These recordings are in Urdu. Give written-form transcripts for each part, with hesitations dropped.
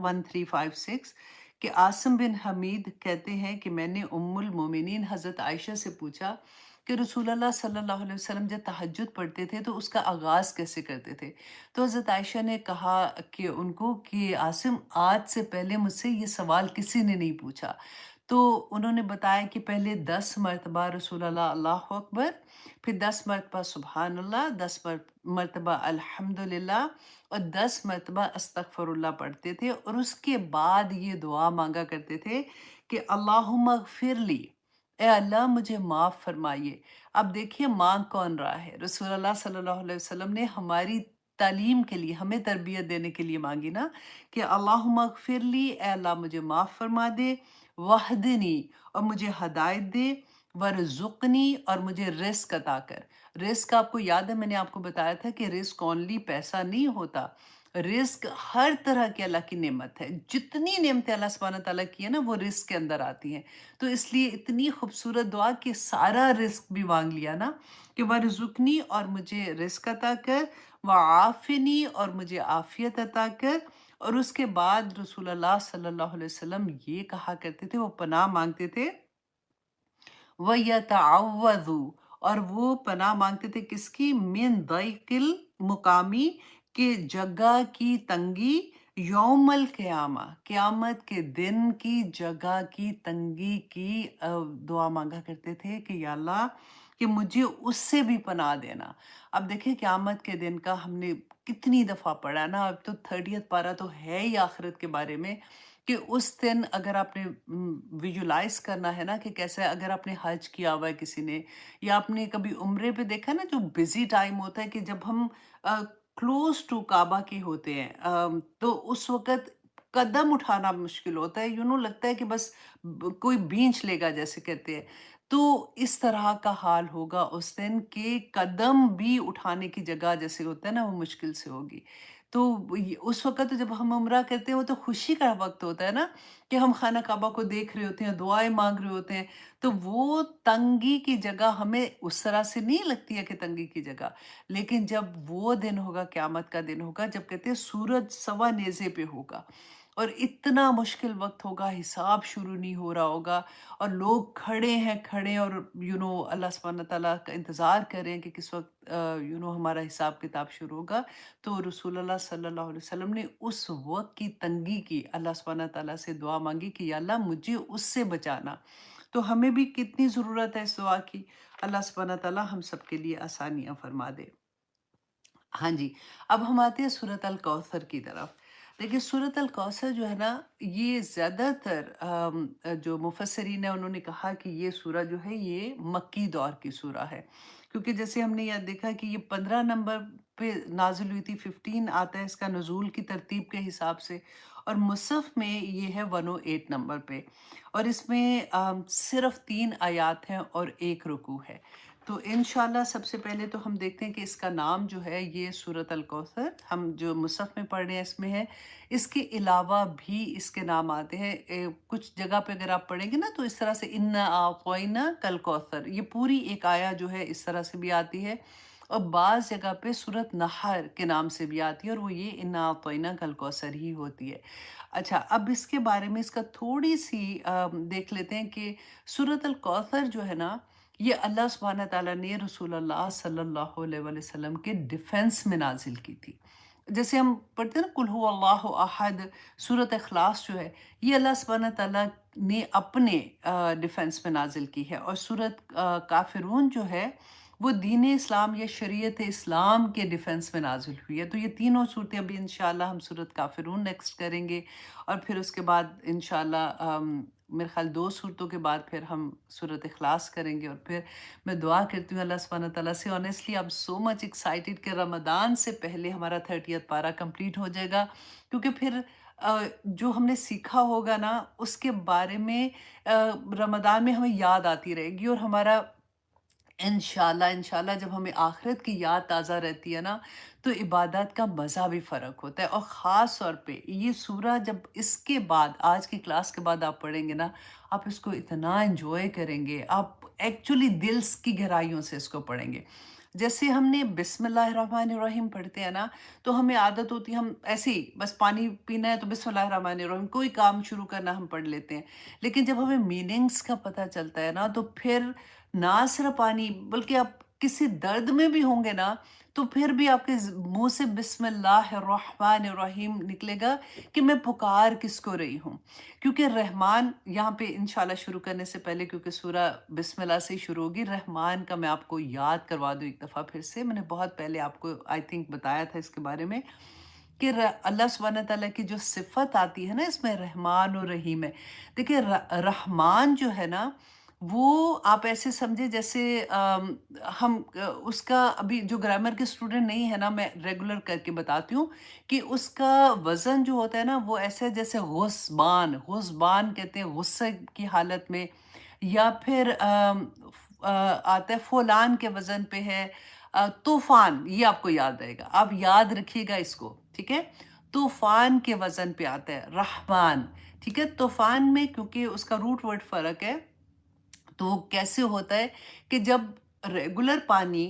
1356 کہ عاصم بن حمید کہتے ہیں کہ میں نے ام المومنین حضرت عائشہ سے پوچھا کہ رسول اللہ صلی اللہ علیہ وسلم جب تہجد پڑھتے تھے تو اس کا آغاز کیسے کرتے تھے؟ تو حضرت عائشہ نے کہا کہ ان کو کہ عاصم، آج سے پہلے مجھ سے یہ سوال کسی نے نہیں پوچھا۔ تو انہوں نے بتایا کہ پہلے 10 مرتبہ رسول اللہ اللہ اکبر، پھر 10 مرتبہ سبحان اللہ، 10 مرتبہ الحمدللہ، اور 10 مرتبہ استغفر اللہ پڑھتے تھے، اور اس کے بعد یہ دعا مانگا کرتے تھے کہ اللہم اغفر لی، اے اللہ مجھے معاف فرمائیے۔ اب دیکھیے مانگ کون رہا ہے؟ رسول اللہ صلی اللہ علیہ وسلم نے ہماری تعلیم کے لیے، ہمیں تربیت دینے کے لیے مانگی نا، کہ اللہم اغفر لی، اے اللہ مجھے معاف فرما دے، وحدنی، اور مجھے ہدایت دے، ورزقنی، اور مجھے رزق عطا کر۔ رزق آپ کو یاد ہے، میں نے آپ کو بتایا تھا کہ رزق اونلی پیسہ نہیں ہوتا، رزق ہر طرح کی اللہ کی نعمت ہے، جتنی نعمتیں اللہ سبحانہ تعالیٰ کی ہے نا وہ رزق کے اندر آتی ہیں۔ تو اس لیے اتنی خوبصورت دعا کہ سارا رزق بھی مانگ لیا نا، کہ ورزقنی، اور مجھے رزق عطا کر، وعافنی، اور مجھے عافیت عطا کر۔ اور اس کے بعد رسول اللہ صلی اللہ علیہ وسلم یہ کہا کرتے تھے، وہ پناہ مانگتے تھے، وَيَتَعَوَّذُ، اور وہ پناہ مانگتے تھے کس کی؟ من ضیق المقامی، کہ جگہ کی تنگی، یوم القیامہ، قیامت کے دن کی جگہ کی تنگی کی دعا مانگا کرتے تھے کہ یا اللہ کہ مجھے اس سے بھی پناہ دینا۔ اب دیکھیں قیامت کے دن کا ہم نے کتنی دفعہ پڑھا نا، اب تو 30th پارہ تو ہے ہی آخرت کے بارے میں، کہ اس دن اگر آپ نے ویژولائز کرنا ہے نا کہ کیسے، اگر آپ نے حج کیا ہوا ہے کسی نے، یا آپ نے کبھی عمرے پہ دیکھا نا، جو بزی ٹائم ہوتا ہے کہ جب ہم کلوز ٹو کعبہ کے ہوتے ہیں، تو اس وقت قدم اٹھانا مشکل ہوتا ہے، لگتا ہے کہ بس کوئی بینچ لے گا جیسے کہتے ہیں۔ تو اس طرح کا حال ہوگا اس دن کہ قدم بھی اٹھانے کی جگہ جیسے ہوتا ہے نا وہ مشکل سے ہوگی۔ تو اس وقت جب ہم عمرہ کرتے ہیں وہ تو خوشی کا وقت ہوتا ہے نا، کہ ہم خانہ کعبہ کو دیکھ رہے ہوتے ہیں، دعائیں مانگ رہے ہوتے ہیں، تو وہ تنگی کی جگہ ہمیں اس طرح سے نہیں لگتی ہے کہ تنگی کی جگہ، لیکن جب وہ دن ہوگا، قیامت کا دن ہوگا، جب کہتے ہیں سورج سوا نیزے پہ ہوگا، اور اتنا مشکل وقت ہوگا، حساب شروع نہیں ہو رہا ہوگا، اور لوگ کھڑے ہیں اور اللہ سبحانہ تعالیٰ کا انتظار کر رہے ہیں کہ کس وقت ہمارا حساب کتاب شروع ہوگا۔ تو رسول اللہ صلی اللہ علیہ وسلم نے اس وقت کی تنگی کی اللہ سبحانہ تعالیٰ سے دعا مانگی کہ یا اللہ مجھے اس سے بچانا۔ تو ہمیں بھی کتنی ضرورت ہے اس دعا کی، اللہ سبحانہ تعالیٰ ہم سب کے لیے آسانیاں فرما دے۔ ہاں جی، اب ہم آتے ہیں سورۃ الکوثر کی طرف۔ دیکھیے سورۃ الکوثر جو ہے نا، یہ زیادہ تر جو مفسرین ہیں انہوں نے کہا کہ یہ سورہ جو ہے یہ مکی دور کی سورہ ہے، کیونکہ جیسے ہم نے یہ دیکھا کہ یہ 15 نمبر پہ نازل ہوئی تھی، 15 آتا ہے اس کا نزول کی ترتیب کے حساب سے، اور مصحف میں یہ ہے 108 نمبر پہ، اور اس میں صرف 3 آیات ہیں اور 1 رکوع ہے۔ تو انشاءاللہ سب سے پہلے تو ہم دیکھتے ہیں کہ اس کا نام جو ہے یہ سورۃ الکوثر، ہم جو مصحف میں پڑھ رہے ہیں اس میں ہے، اس کے علاوہ بھی اس کے نام آتے ہیں، کچھ جگہ پہ اگر آپ پڑھیں گے نا تو اس طرح سے اِنَّا أَعْطَيْنَا کَالْکوثر، یہ پوری ایک آیا جو ہے اس طرح سے بھی آتی ہے، اور بعض جگہ پہ سورۃ نحر کے نام سے بھی آتی ہے، اور وہ یہ اِنَّا أَعْطَيْنَاكَ الْکوثر ہی ہوتی ہے۔ اچھا، اب اس کے بارے میں اس کا تھوڑی سی دیکھ لیتے ہیں کہ سورۃ الکوثر جو ہے نا، یہ اللہ سبحانہ تعالیٰ نے رسول اللہ صلی اللہ علیہ وسلم کے ڈیفنس میں نازل کی تھی۔ جیسے ہم پڑھتے ہیں نا قل هو اللہ احد، سورۃ اخلاص جو ہے یہ اللہ سبحانہ تعالیٰ نے اپنے ڈیفنس میں نازل کی ہے، اور سورۃ کافرون جو ہے وہ دین اسلام یا شریعت اسلام کے ڈیفنس میں نازل ہوئی ہے۔ تو یہ تینوں صورتیں ابھی انشاءاللہ ہم سورۃ کافرون نیکسٹ کریں گے، اور پھر اس کے بعد انشاءاللہ میرے خیال 2 صورتوں کے بعد پھر ہم سورۃ اخلاص کریں گے، اور پھر میں دعا کرتی ہوں اللہ سبحانہ تعالیٰ سے، honestly I'm so much excited کہ رمضان سے پہلے ہمارا 30th پارہ کمپلیٹ ہو جائے گا، کیونکہ پھر جو ہم نے سیکھا ہوگا نا اس کے بارے میں رمضان میں ہمیں یاد آتی رہے گی، اور ہمارا انشاءاللہ جب ہمیں آخرت کی یاد تازہ رہتی ہے نا تو عبادات کا مزہ بھی فرق ہوتا ہے، اور خاص طور پہ یہ سورہ جب اس کے بعد آج کی کلاس کے بعد آپ پڑھیں گے نا، آپ اس کو اتنا انجوائے کریں گے، آپ ایکچولی دل کی گہرائیوں سے اس کو پڑھیں گے۔ جیسے ہم نے بسم اللہ الرحمن الرحیم پڑھتے ہیں نا، تو ہمیں عادت ہوتی ہے ہم ایسے ہی بس پانی پینا ہے تو بسم اللہ الرحمن الرحیم، کوئی کام شروع کرنا ہم پڑھ لیتے ہیں. لیکن جب ہمیں میننگز کا پتہ چلتا ہے نا، تو پھر نہ صرف پانی بلکہ آپ کسی درد میں بھی ہوں گے نا، تو پھر بھی آپ کے منہ سے بسم اللہ الرحمن الرحیم نکلے گا کہ میں پکار کس کو رہی ہوں. کیونکہ رحمان یہاں پہ انشاءاللہ شروع کرنے سے پہلے، کیونکہ سورہ بسم اللہ سے ہی شروع ہوگی، رحمان کا میں آپ کو یاد کروا دوں ایک دفعہ پھر سے. میں نے بہت پہلے آپ کو آئی تھنک بتایا تھا اس کے بارے میں کہ اللہ سبحانہ تعالیٰ کی جو صفت آتی ہے نا اس میں رحمان و رحیم ہے. دیکھیں رحمان جو ہے نا، وہ آپ ایسے سمجھے جیسے ہم اس کا ابھی جو گرامر کے اسٹوڈنٹ نہیں ہے نا، میں ریگولر کر کے بتاتی ہوں کہ اس کا وزن جو ہوتا ہے نا وہ ایسے جیسے غصبان، غصبان کہتے ہیں غصے کی حالت میں، یا پھر آتا ہے فولان کے وزن پہ ہے. طوفان، یہ آپ کو یاد رہے گا، آپ یاد رکھیے گا اس کو، ٹھیک ہے. طوفان کے وزن پہ آتا ہے رحمان، ٹھیک ہے. طوفان میں کیونکہ اس کا روٹ ورڈ فرق ہے، تو وہ کیسے ہوتا ہے کہ جب ریگولر پانی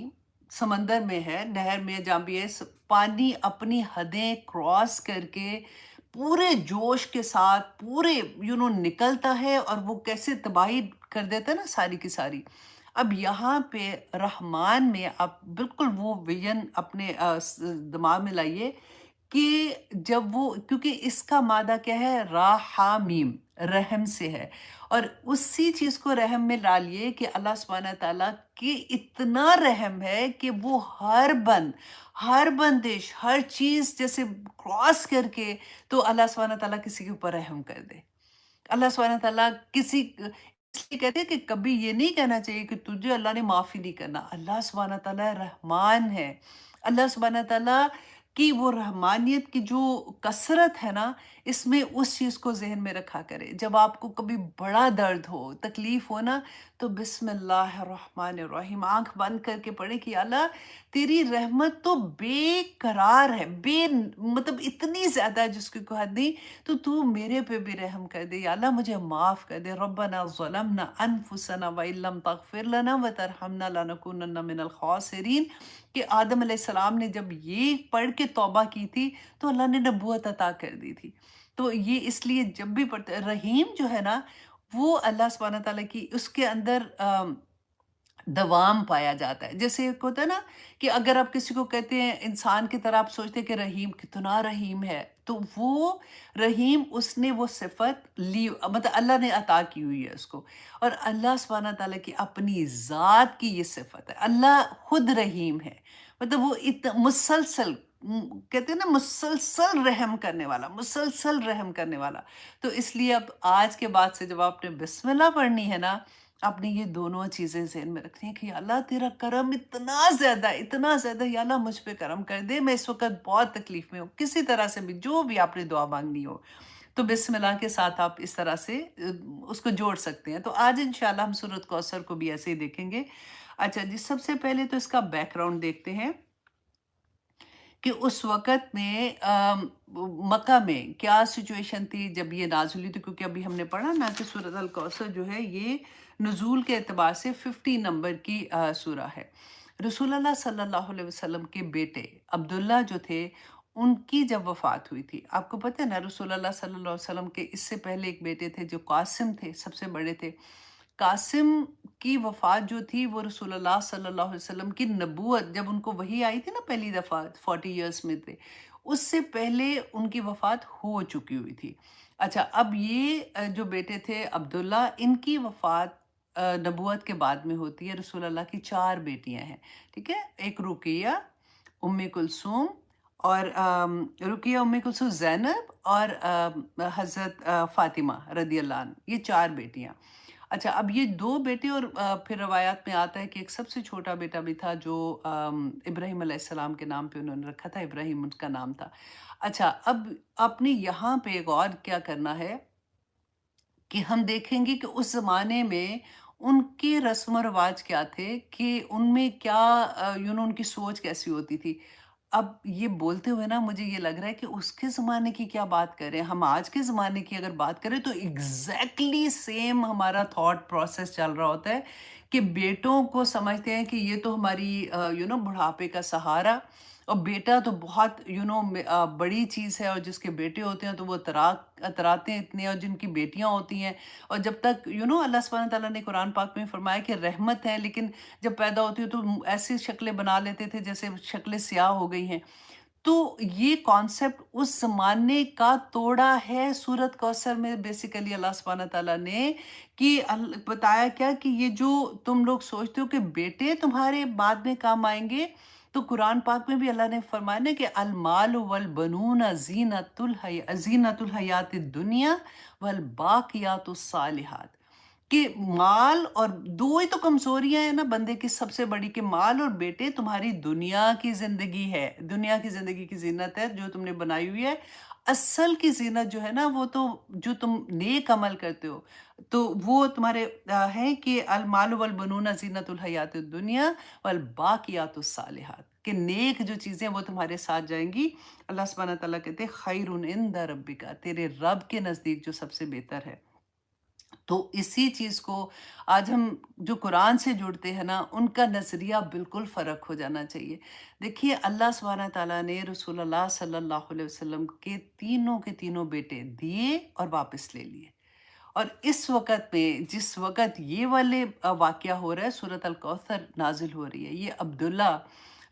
سمندر میں ہے، نہر میں جہاں بھی ہے، پانی اپنی حدیں کراس کر کے پورے جوش کے ساتھ پورے نکلتا ہے، اور وہ کیسے تباہی کر دیتا ہے نا ساری کی ساری. اب یہاں پہ رحمان میں آپ بالکل وہ ویژن اپنے دماغ میں لائیے کہ جب وہ، کیونکہ اس کا مادہ کیا ہے، راحامیم، رحم سے ہے، اور اسی چیز کو رحم میں ڈالیے کہ اللہ سبحانہ تعالیٰ کی اتنا رحم ہے کہ وہ ہر بندش، ہر چیز جیسے کراس کر کے تو اللہ سبحانہ تعالیٰ کسی کے اوپر رحم کر دے. اللہ سبحانہ تعالیٰ اس لیے کہتے ہیں کہ کبھی یہ نہیں کہنا چاہیے کہ تجھے اللہ نے معافی نہیں کرنا. اللہ سبحانہ تعالیٰ رحمان ہے. اللہ سبحانہ تعالیٰ کی وہ رحمانیت کی جو کثرت ہے نا، اس میں اس چیز کو ذہن میں رکھا کرے. جب آپ کو کبھی بڑا درد ہو، تکلیف ہو نا، تو بسم اللہ الرحمن الرحیم آنکھ بند کر کے پڑھیں کہ اللہ تیری رحمت تو بے قرار ہے، مطلب اتنی زیادہ ہے جس کی کوئی حد نہیں، تو میرے پہ بھی رحم کر دے. یا اللہ مجھے معاف کر دے. ربنا ظلمنا انفسنا وان لم تغفر لنا وترحمنا لنکونن من الخاسرین. کہ آدم علیہ السلام نے جب یہ پڑھ کے توبہ کی تھی تو اللہ نے نبوت عطا کر دی تھی. تو یہ اس لیے جب بھی پڑھتے، رحیم جو ہے نا وہ اللہ سبحانہ تعالیٰ کی اس کے اندر دوام پایا جاتا ہے. جیسے ایک ہوتا ہے نا کہ اگر آپ کسی کو کہتے ہیں انسان کی طرح، آپ سوچتے ہیں کہ رحیم کتنا رحیم ہے، تو وہ رحیم اس نے وہ صفت لی، مطلب اللہ نے عطا کی ہوئی ہے اس کو. اور اللہ سبحانہ تعالیٰ کی اپنی ذات کی یہ صفت ہے، اللہ خود رحیم ہے. مطلب وہ مسلسل کہتے ہیں نا مسلسل رحم کرنے والا، مسلسل رحم کرنے والا. تو اس لیے اب آج کے بعد سے جب آپ نے بسم اللہ پڑھنی ہے نا، آپ نے یہ دونوں چیزیں ذہن میں رکھنی ہے کہ یا اللہ تیرا کرم اتنا زیادہ، یا اللہ مجھ پہ کرم کر دے. میں اس وقت بہت تکلیف میں ہوں، کسی طرح سے بھی جو بھی آپ نے دعا مانگنی ہو، تو بسم اللہ کے ساتھ آپ اس طرح سے اس کو جوڑ سکتے ہیں. تو آج انشاءاللہ ہم سورۃ کوثر کو بھی ایسے ہی دیکھیں گے. اچھا جی، سب سے پہلے تو اس کا بیک گراؤنڈ دیکھتے ہیں کہ اس وقت میں مکہ میں کیا سچویشن تھی جب یہ نازل ہوئی تھی. کیونکہ ابھی ہم نے پڑھا نا کہ سورۃ الکوثر جو ہے یہ نزول کے اعتبار سے 50 نمبر کی سورہ ہے. رسول اللہ صلی اللہ علیہ وسلم کے بیٹے عبداللہ جو تھے، ان کی جب وفات ہوئی تھی، آپ کو پتہ ہے نا رسول اللہ صلی اللہ علیہ وسلم کے اس سے پہلے ایک بیٹے تھے جو قاسم تھے، سب سے بڑے تھے. قاسم کی وفات جو تھی وہ رسول اللہ صلی اللہ علیہ وسلم کی نبوت جب ان کو وحی آئی تھی نا پہلی دفعہ 40 ایئرس میں تھے، اس سے پہلے ان کی وفات ہو چکی ہوئی تھی. اچھا، اب یہ جو بیٹے تھے عبداللہ، ان کی وفات نبوت کے بعد میں ہوتی ہے. رسول اللہ کی 4 بیٹیاں ہیں، ٹھیک ہے. ایک رقیہ، ام کلثوم، اور رقیہ، ام کلثوم، زینب، اور حضرت فاطمہ رضی اللہ عنہ، یہ 4 بیٹیاں. اچھا، اب یہ 2 بیٹے، اور پھر روایات میں آتا ہے کہ ایک سب سے چھوٹا بیٹا بھی تھا جو ابراہیم علیہ السلام کے نام پہ انہوں نے رکھا تھا، ابراہیم ان کا نام تھا. اچھا، اب آپ نے یہاں پہ غور کیا کرنا ہے کہ ہم دیکھیں گے کہ اس زمانے میں ان کے رسم و رواج کیا تھے، کہ ان میں کیا ان کی سوچ کیسی ہوتی تھی. اب یہ بولتے ہوئے نا مجھے یہ لگ رہا ہے کہ اس کے زمانے کی کیا بات کریں، ہم آج کے زمانے کی اگر بات کریں تو ایگزیکٹلی سیم ہمارا تھاٹ پروسیس چل رہا ہوتا ہے کہ بیٹوں کو سمجھتے ہیں کہ یہ تو ہماری بڑھاپے کا سہارا، اور بیٹا تو بہت بڑی چیز ہے، اور جس کے بیٹے ہوتے ہیں تو وہ اتراتے ہیں اتنے، اور جن کی بیٹیاں ہوتی ہیں، اور جب تک اللہ سبحانہ تعالیٰ نے قرآن پاک میں فرمایا کہ رحمت ہے، لیکن جب پیدا ہوتی ہے تو ایسی شکلیں بنا لیتے تھے جیسے شکلیں سیاہ ہو گئی ہیں۔ تو یہ کانسیپٹ اس زمانے کا توڑا ہے سورت کوثر میں بیسیکلی اللہ سبحانہ تعالیٰ نے، کہ بتایا کیا کہ یہ جو تم لوگ سوچتے ہو کہ بیٹے تمہارے بعد میں کام آئیں گے، تو قرآن پاک میں بھی اللہ نے فرمایا نا کہ المال والبنون زینت الحیات الدنیا والباقیات الصالحات، کہ مال، اور دو ہی تو کمزوریاں ہیں نا بندے کی سب سے بڑی، کہ مال اور بیٹے تمہاری دنیا کی زندگی ہے، دنیا کی زندگی کی زینت ہے جو تم نے بنائی ہوئی ہے۔ اصل کی زینت جو ہے نا وہ تو جو تم نیک عمل کرتے ہو، تو وہ تمہارے ہے کہ المال والبنون زینت الحیات الدنیا والباقیات الصالحات، کہ نیک جو چیزیں وہ تمہارے ساتھ جائیں گی۔ اللہ سبحانہ تعالیٰ کہتے ہیں خیر عند ربک، تیرے رب کے نزدیک جو سب سے بہتر ہے۔ تو اسی چیز کو آج ہم جو قرآن سے جڑتے ہیں نا، ان کا نظریہ بالکل فرق ہو جانا چاہیے۔ دیکھیے اللہ سبحانہ تعالیٰ نے رسول اللہ صلی اللہ علیہ وسلم کے تینوں بیٹے دیے اور واپس لے لیے، اور اس وقت میں جس وقت یہ والے واقعہ ہو رہا ہے، سورۃ الکوثر نازل ہو رہی ہے، یہ عبداللہ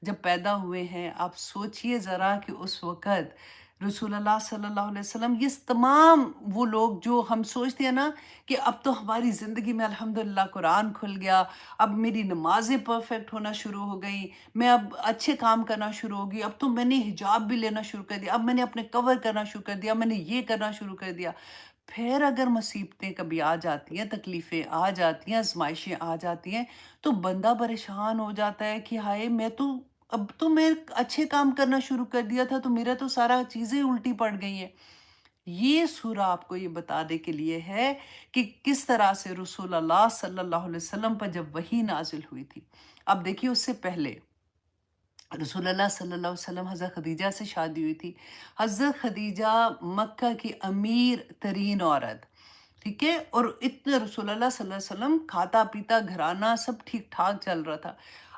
جب پیدا ہوئے ہیں، آپ سوچئے ذرا کہ اس وقت رسول اللہ صلی اللہ علیہ وسلم، یہ تمام وہ لوگ جو ہم سوچتے ہیں نا کہ اب تو ہماری زندگی میں الحمدللہ قرآن کھل گیا، اب میری نمازیں پرفیکٹ ہونا شروع ہو گئیں، میں اب اچھے کام کرنا شروع ہو گئی، اب تو میں نے حجاب بھی لینا شروع کر دیا، اب میں نے اپنے کور کرنا شروع کر دیا، میں نے یہ کرنا شروع کر دیا۔ پھر اگر مصیبتیں کبھی آ جاتی ہیں، تکلیفیں آ جاتی ہیں، آزمائشیں آ جاتی ہیں، تو بندہ پریشان ہو جاتا ہے کہ ہائے اب تو میں اچھے کام کرنا شروع کر دیا تھا، تو میرا تو سارا چیزیں الٹی پڑ گئی ہیں۔ یہ سورہ آپ کو یہ بتانے کے لیے ہے کہ کس طرح سے رسول اللہ صلی اللہ علیہ وسلم پر جب وحی نازل ہوئی تھی۔ اب دیکھیے اس سے پہلے رسول اللہ صلی اللہ علیہ وسلم حضرت خدیجہ سے شادی ہوئی تھی۔ حضرت خدیجہ مکہ کی امیر ترین عورت، ٹھیک ہے، اور اتنے رسول اللہ صلی اللہ علیہ وسلم کھاتا پیتا گھرانہ سب ٹھیک ٹھاک چل رہا تھا۔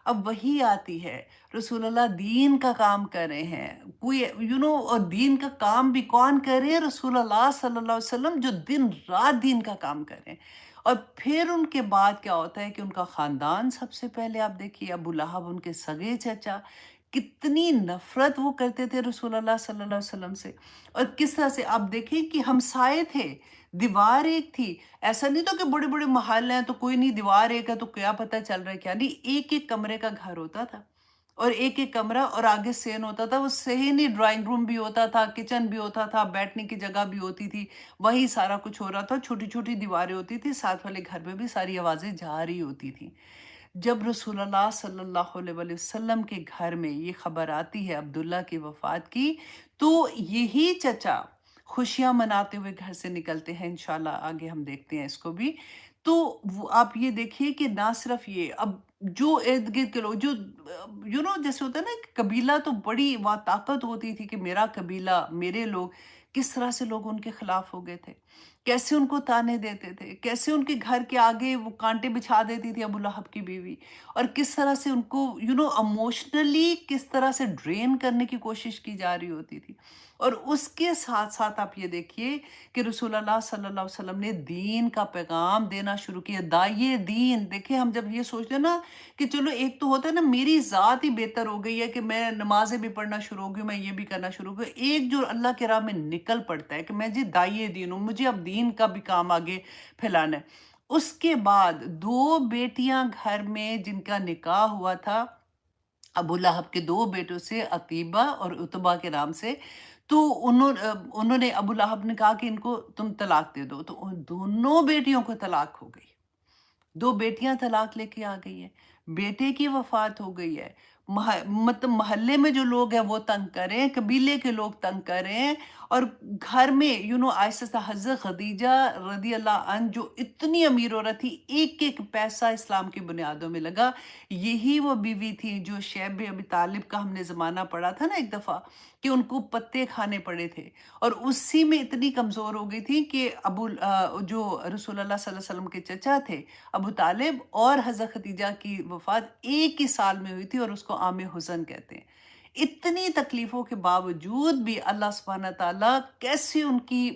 اب وہی آتی ہے، رسول اللہ دین کا کام کر رہے ہیں، کوئی اور دین کا کام بھی کون کر رہے ہیں؟ رسول اللہ صلی اللہ علیہ وسلم، جو دن رات دین کا کام کر رہے ہیں۔ اور پھر ان کے بعد کیا ہوتا ہے کہ ان کا خاندان سب سے پہلے آپ دیکھیے، ابو لہب ان کے سگے چچا، کتنی نفرت وہ کرتے تھے رسول اللہ صلی اللہ علیہ وسلم سے، اور کس طرح سے آپ دیکھیں کہ ہمسائے تھے، دیوار ایک تھی، ایسا نہیں تو کہ بڑے بڑے محل ہیں تو کوئی نہیں، دیوار ایک ہے تو کیا پتہ چل رہا ہے کیا نہیں، ایک ایک کمرے کا گھر ہوتا تھا، اور ایک ایک کمرہ، اور آگے سین ہوتا تھا، وہ صحیح نہیں، ڈرائنگ روم بھی ہوتا تھا، کچن بھی ہوتا تھا، بیٹھنے کی جگہ بھی ہوتی تھی، وہی سارا کچھ ہو رہا تھا، چھوٹی چھوٹی دیواریں ہوتی تھی، ساتھ والے گھر میں بھی ساری آوازیں جا رہی ہوتی تھیں۔ جب رسول اللہ صلی اللہ علیہ وآلہ وسلم کے گھر میں یہ خبر آتی ہے عبداللہ کی وفات کی، تو یہی چچا خوشیاں مناتے ہوئے گھر سے نکلتے ہیں، انشاءاللہ آگے ہم دیکھتے ہیں اس کو بھی۔ تو آپ یہ دیکھیے کہ نہ صرف یہ، اب جو ارد گرد کے لوگ جو جیسے ہوتا ہے نا کہ قبیلہ تو بڑی وہاں طاقت ہوتی تھی کہ میرا قبیلہ، میرے لوگ، کس طرح سے لوگ ان کے خلاف ہو گئے تھے، کیسے ان کو تانے دیتے تھے، کیسے ان کے گھر کے آگے وہ کانٹے بچھا دیتی تھی ابو لہب کی بیوی، اور کس طرح سے ان کو ایموشنلی کس طرح سے ڈرین کرنے کی کوشش کی جا رہی ہوتی تھی۔ اور اس کے ساتھ ساتھ آپ یہ دیکھیے کہ رسول اللہ صلی اللہ علیہ وسلم نے دین کا پیغام دینا شروع کیا، داعیے دین۔ دیکھیں ہم جب یہ سوچتے ہیں نا کہ چلو ایک تو ہوتا ہے نا میری ذات ہی بہتر ہو گئی ہے کہ میں نمازیں بھی پڑھنا شروع ہو گئی، میں یہ بھی کرنا شروع ہو گئی، ایک جو اللہ کے راہ میں نکل پڑتا ہے کہ میں جی داعیے دین ہوں، مجھے اب دین کا بھی کام آگے پھیلانا ہے۔ اس کے بعد دو بیٹیاں گھر میں جن کا نکاح ہوا تھا ابو لہب کے دو بیٹوں سے، عتیبہ اور عتبہ کے نام سے، تو انہوں نے ابو لہب نے کہا کہ ان کو تم طلاق دے دو، تو ان دونوں بیٹیوں کو طلاق ہو گئی، دو بیٹیاں طلاق لے کے آ گئی ہیں۔ بیٹے کی وفات ہو گئی ہے، مطلب محلے میں جو لوگ ہیں وہ تنگ کریں، قبیلے کے لوگ تنگ کریں، اور گھر میں آہستہ حضرت خدیجہ رضی اللہ عنہ جو اتنی امیر عورت تھی، ایک ایک پیسہ اسلام کی بنیادوں میں لگا۔ یہی وہ بیوی تھی جو شیب ابی طالب کا ہم نے زمانہ پڑھا تھا نا ایک دفعہ، کہ ان کو پتے کھانے پڑے تھے، اور اسی میں اتنی کمزور ہو گئی تھی کہ جو رسول اللہ صلی اللہ علیہ وسلم کے چچا تھے ابو طالب، اور حضرت خدیجہ کی وفات ایک ہی سال میں ہوئی تھی، اور اس کو عام حزن کہتے ہیں۔ اتنی تکلیفوں کے باوجود بھی اللہ سبحانہ تعالیٰ کیسے ان کی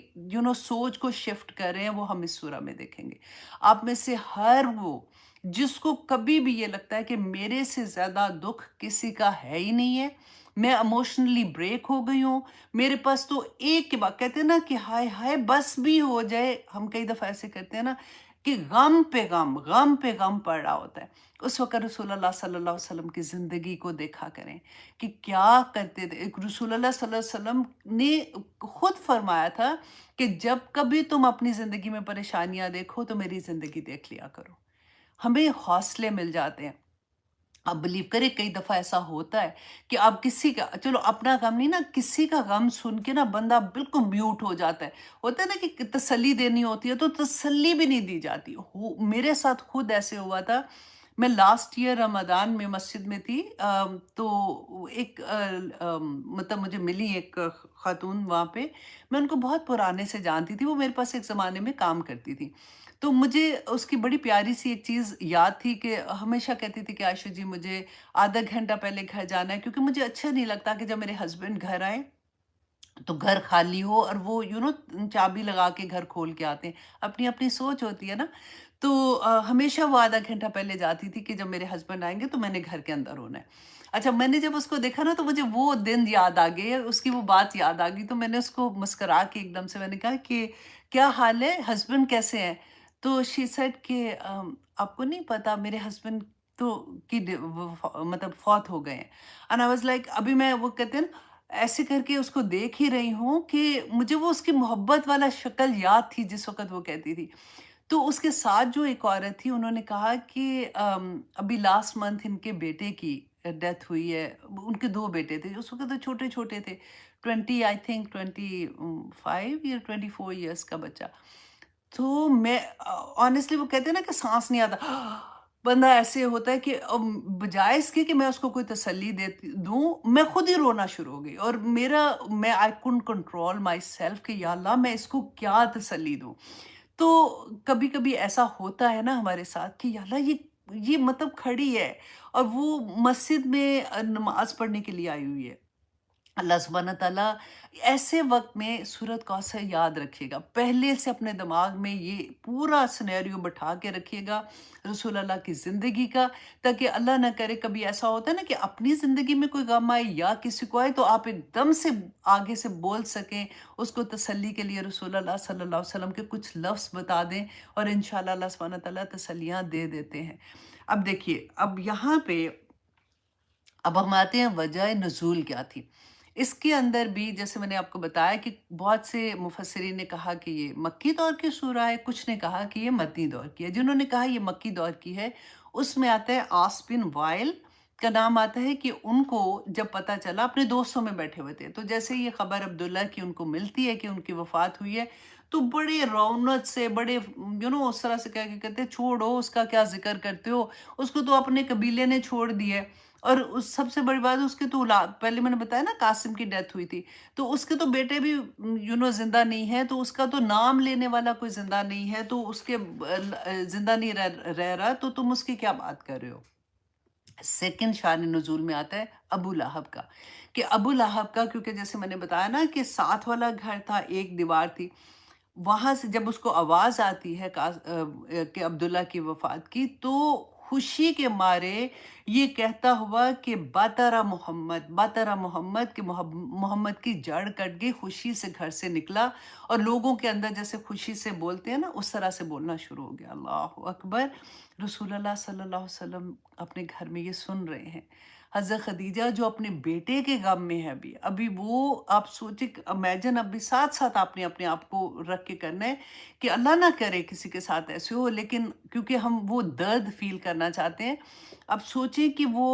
سوچ کو شفٹ کر رہے ہیں، وہ ہم اس سورہ میں دیکھیں گے۔ آپ میں سے ہر وہ جس کو کبھی بھی یہ لگتا ہے کہ میرے سے زیادہ دکھ کسی کا ہے ہی نہیں ہے، میں ایموشنلی بریک ہو گئی ہوں، میرے پاس تو ایک کے بعد کہتے ہیں نا کہ ہائے ہائے بس بھی ہو جائے، ہم کئی دفعہ ایسے کرتے ہیں نا کہ غم پہ غم، غم پہ غم پڑ رہا ہوتا ہے۔ اس وقت رسول اللہ صلی اللہ علیہ وسلم کی زندگی کو دیکھا کریں کہ کیا کرتے تھے۔ ایک رسول اللہ صلی اللہ علیہ وسلم نے خود فرمایا تھا کہ جب کبھی تم اپنی زندگی میں پریشانیاں دیکھو تو میری زندگی دیکھ لیا کرو، ہمیں حوصلے مل جاتے ہیں۔ آپ بلیو کریں کئی دفعہ ایسا ہوتا ہے کہ آپ کسی کا، چلو اپنا غم نہیں نا، کسی کا غم سن کے نا بندہ بالکل میوٹ ہو جاتا ہے۔ ہوتا ہے نا کہ تسلی دینی ہوتی ہے تو تسلی بھی نہیں دی جاتی۔ میرے ساتھ خود ایسے ہوا تھا، میں لاسٹ ایئر رمضان میں مسجد میں تھی، تو ایک مطلب مجھے ملی ایک خاتون وہاں پہ، میں ان کو بہت پرانے سے جانتی تھی، وہ میرے پاس ایک زمانے میں کام کرتی تھی، تو مجھے اس کی بڑی پیاری سی ایک چیز یاد تھی کہ ہمیشہ کہتی تھی کہ عائشہ جی مجھے آدھا گھنٹہ پہلے گھر جانا ہے، کیونکہ مجھے اچھا نہیں لگتا کہ جب میرے ہسبینڈ گھر آئے تو گھر خالی ہو اور وہ چابی لگا کے گھر کھول کے آتے ہیں، اپنی اپنی سوچ ہوتی ہے نا۔ تو ہمیشہ وہ آدھا گھنٹہ پہلے جاتی تھی کہ جب میرے ہسبینڈ آئیں گے تو میں نے گھر کے اندر ہونا ہے۔ اچھا، میں نے جب اس کو دیکھا نا تو مجھے وہ دن یاد آ گئے، اس کی وہ بات یاد آ گئی، تو میں نے اس کو مسکرا کے ایک دم سے میں نے کہا کہ کیا حال ہے، ہسبینڈ کیسے ہیں؟ تو شی سیڈ کہ آپ کو نہیں پتا میرے ہسبینڈ تو مطلب فوت ہو گئے ہیں۔ اینڈ آئی واز لائک، ابھی میں وہ کہتے ہیں نا ایسے کر کے اس کو دیکھ ہی رہی ہوں کہ مجھے وہ اس کی محبت والا شکل یاد تھی جس وقت وہ کہتی تھی۔ تو اس کے ساتھ جو ایک عورت تھی انہوں نے کہا کہ ابھی لاسٹ منتھ ان کے بیٹے کی ڈیتھ ہوئی ہے، ان کے 2 بیٹے تھے، اس وقت تو چھوٹے چھوٹے تھے، 25 یا 24 ایئرس کا بچہ۔ تو میں آنیسٹلی وہ کہتے ہیں نا کہ سانس نہیں آتا، بندہ ایسے ہوتا ہے کہ بجائے اس کے کہ میں اس کو کوئی تسلی دوں، میں خود ہی رونا شروع ہو گئی، اور میں آئی کونٹ کنٹرول مائی سیلف کہ یا اللہ میں اس کو کیا تسلی دوں۔ تو کبھی کبھی ایسا ہوتا ہے نا ہمارے ساتھ کہ یا اللہ یہ مطلب کھڑی ہے اور وہ مسجد میں نماز پڑھنے کے لیے آئی ہوئی ہے۔ اللہ سبحانہ تعالیٰ ایسے وقت میں سورۃ کوثر یاد رکھیے گا، پہلے سے اپنے دماغ میں یہ پورا سینیریو بٹھا کے رکھیے گا رسول اللہ کی زندگی کا، تاکہ اللہ نہ کرے کبھی ایسا ہوتا ہے نا کہ اپنی زندگی میں کوئی غم آئے یا کسی کو آئے تو آپ ایک دم سے آگے سے بول سکیں، اس کو تسلی کے لیے رسول اللہ صلی اللہ علیہ وسلم کے کچھ لفظ بتا دیں، اور انشاءاللہ اللہ سبحانہ تعالیٰ تسلیاں دے دیتے ہیں۔ اب دیکھیے، اب یہاں پہ اب ہم آتے ہیں وجہ نزول کیا تھی۔ اس کے اندر بھی جیسے میں نے آپ کو بتایا کہ بہت سے مفسرین نے کہا کہ یہ مکی دور کی سورہ ہے، کچھ نے کہا کہ یہ مدنی دور کی ہے۔ جنہوں نے کہا یہ مکی دور کی ہے، اس میں آتا ہے عاص بن وائل کا نام آتا ہے کہ ان کو جب پتہ چلا، اپنے دوستوں میں بیٹھے ہوئے تھے، تو جیسے یہ خبر عبداللہ کی ان کو ملتی ہے کہ ان کی وفات ہوئی ہے، تو بڑے رونق سے، بڑے اس طرح سے کہتے ہیں چھوڑو اس کا کیا ذکر کرتے ہو، اس کو تو اپنے قبیلے نے چھوڑ دیا ہے۔ اور سب سے بڑی بات اس کے تو اولاد، پہلے میں نے بتایا نا قاسم کی ڈیتھ ہوئی تھی، تو اس کے تو بیٹے بھی زندہ نہیں ہے، تو اس کا تو نام لینے والا کوئی زندہ نہیں ہے، تو اس کے زندہ نہیں رہ رہا، تو تم اس کی کیا بات کر رہے ہو۔ سیکنڈ شان نزول میں آتا ہے ابو لہب کا، کہ ابو لہب کا، کیونکہ جیسے میں نے بتایا نا کہ ساتھ والا گھر تھا، ایک دیوار تھی، وہاں سے جب اس کو آواز آتی ہے کہ عبداللہ کی وفات کی، تو خوشی کے مارے یہ کہتا ہوا کہ باترا محمد کہ محمد کی جڑ کٹ گئی، خوشی سے گھر سے نکلا، اور لوگوں کے اندر جیسے خوشی سے بولتے ہیں نا اس طرح سے بولنا شروع ہو گیا۔ اللہ اکبر، رسول اللہ صلی اللہ علیہ وسلم اپنے گھر میں یہ سن رہے ہیں۔ حضرت خدیجہ جو اپنے بیٹے کے غم میں ہے ابھی وہ آپ سوچیں، امیجن ابھی ساتھ ساتھ آپ نے اپنے آپ کو رکھ کے کرنا ہے کہ اللہ نہ کرے کسی کے ساتھ ایسے ہو، لیکن کیونکہ ہم وہ درد فیل کرنا چاہتے ہیں. اب سوچیں کہ وہ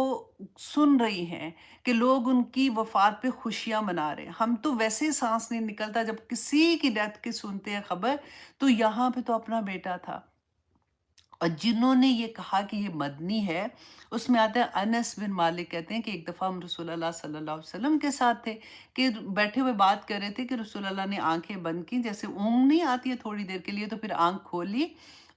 سن رہی ہیں کہ لوگ ان کی وفات پہ خوشیاں منا رہے ہیں. ہم تو ویسے ہی سانس نہیں نکلتا جب کسی کی ڈیتھ کی سنتے ہیں خبر، تو یہاں پہ تو اپنا بیٹا تھا. اور جنہوں نے یہ کہا کہ یہ مدنی ہے، اس میں آتا ہے انس بن مالک کہتے ہیں کہ ایک دفعہ ہم رسول اللہ صلی اللہ علیہ وسلم کے ساتھ تھے کہ بیٹھے ہوئے بات کر رہے تھے کہ رسول اللہ نے آنکھیں بند کی، جیسے اونگ نہیں آتی ہے تھوڑی دیر کے لیے، تو پھر آنکھ کھولی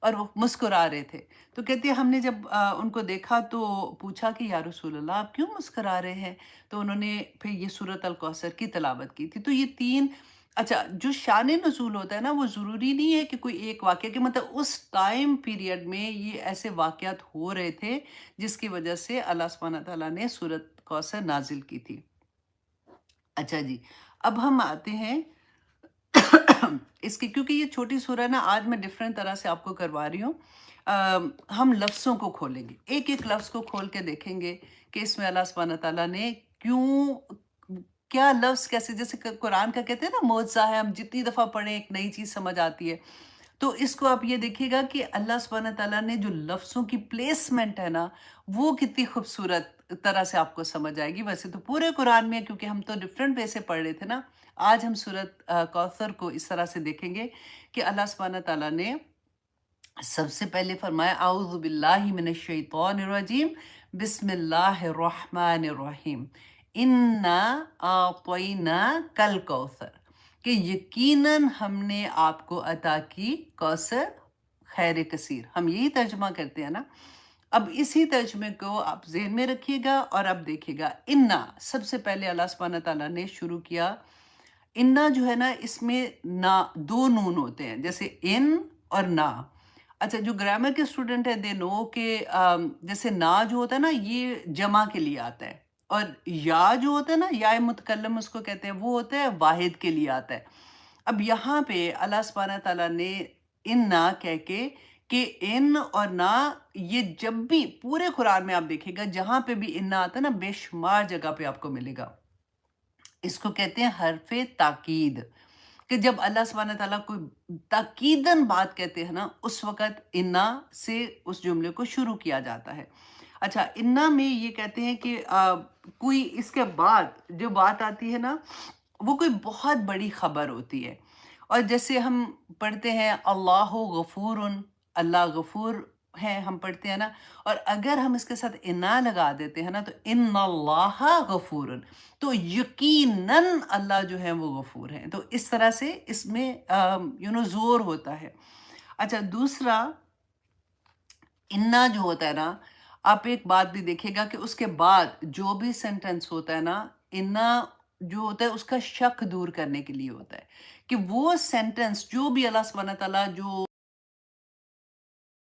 اور وہ مسکرا رہے تھے. تو کہتے ہیں ہم نے جب ان کو دیکھا تو پوچھا کہ یا رسول اللہ آپ کیوں مسکرا رہے ہیں؟ تو انہوں نے پھر یہ سورۃ الکوثر کی تلاوت کی تھی. تو یہ تین، اچھا جو شان نزول ہوتا ہے نا، وہ ضروری نہیں ہے کہ کوئی ایک واقعہ، کہ مطلب اس ٹائم پیریڈ میں یہ ایسے واقعات ہو رہے تھے جس کی وجہ سے اللہ سبحانہ تعالیٰ نے سورۃ کوثر نازل کی تھی. اچھا جی، اب ہم آتے ہیں اس کی، کیونکہ یہ چھوٹی سورہ نا آج میں ڈیفرنٹ طرح سے آپ کو کروا رہی ہوں. ہم لفظوں کو کھولیں گے، ایک ایک لفظ کو کھول کے دیکھیں گے کہ اس میں اللہ سبحانہ تعالیٰ نے کیوں، کیا لفظ کیسے، جیسے قرآن کا کہتے ہیں نا معجزہ ہے، ہم جتنی دفعہ پڑھیں ایک نئی چیز سمجھ آتی ہے. تو اس کو آپ یہ دیکھیے گا کہ اللہ سبحانہ تعالیٰ نے جو لفظوں کی پلیسمنٹ ہے نا، وہ کتنی خوبصورت طرح سے آپ کو سمجھ آئے گی. ویسے تو پورے قرآن میں، کیونکہ ہم تو ڈفرینٹ وے سے پڑھ رہے تھے نا، آج ہم سورۃ کوثر کو اس طرح سے دیکھیں گے کہ اللہ سبحانہ تعالیٰ نے سب سے پہلے فرمایا اعوذ باللہ من الشیطان الرجیم بسم اللہ الرحمن الرحیم انا اعطینا کل کوثر، کہ یقیناً ہم نے آپ کو عطا کی کوثر خیر کثیر. ہم یہی ترجمہ کرتے ہیں نا. اب اسی ترجمے کو آپ ذہن میں رکھیے گا اور اب دیکھیے گا. انا، سب سے پہلے اللہ سبحانہ تعالیٰ نے شروع کیا. انا جو ہے نا، اس میں نا دو نون ہوتے ہیں، جیسے ان اور نا. اچھا، جو گرامر کے اسٹوڈنٹ ہیں دے نو کہ جیسے نا جو ہوتا ہے نا، یہ جمع کے لیے آتا ہے، اور یا جو ہوتا ہے نا، یا متکلم اس کو کہتے ہیں، وہ ہوتا ہے واحد کے لیے آتا ہے. اب یہاں پہ اللہ سبحانہ تعالیٰ نے ان نا کہہ کے کہ ان اور نا، یہ جب بھی پورے قرآن میں آپ دیکھیں گا جہاں پہ بھی ان نا آتا ہے نا، بے شمار جگہ پہ آپ کو ملے گا. اس کو کہتے ہیں حرف تاکید، کہ جب اللہ سبحانہ تعالیٰ کوئی تاکیداً بات کہتے ہیں نا، اس وقت انا سے اس جملے کو شروع کیا جاتا ہے. اچھا، انا میں یہ کہتے ہیں کہ کوئی اس کے بعد جو بات آتی ہے نا، وہ کوئی بہت بڑی خبر ہوتی ہے. اور جیسے ہم پڑھتے ہیں اللہ غفور، اللہ غفور ہے، ہم پڑھتے ہیں نا، اور اگر ہم اس کے ساتھ انا لگا دیتے ہیں نا، تو ان اللہ غفور، تو یقیناً اللہ جو ہے وہ غفور ہیں. تو اس طرح سے اس میں زور ہوتا ہے. اچھا، دوسرا انا جو ہوتا ہے نا، آپ ایک بات بھی دیکھیے گا کہ اس کے بعد جو بھی سینٹنس ہوتا ہے نا، انا جو ہوتا ہے اس کا شک دور کرنے کے لیے ہوتا ہے، کہ وہ سینٹنس جو بھی اللہ سبحانہ تعالیٰ جو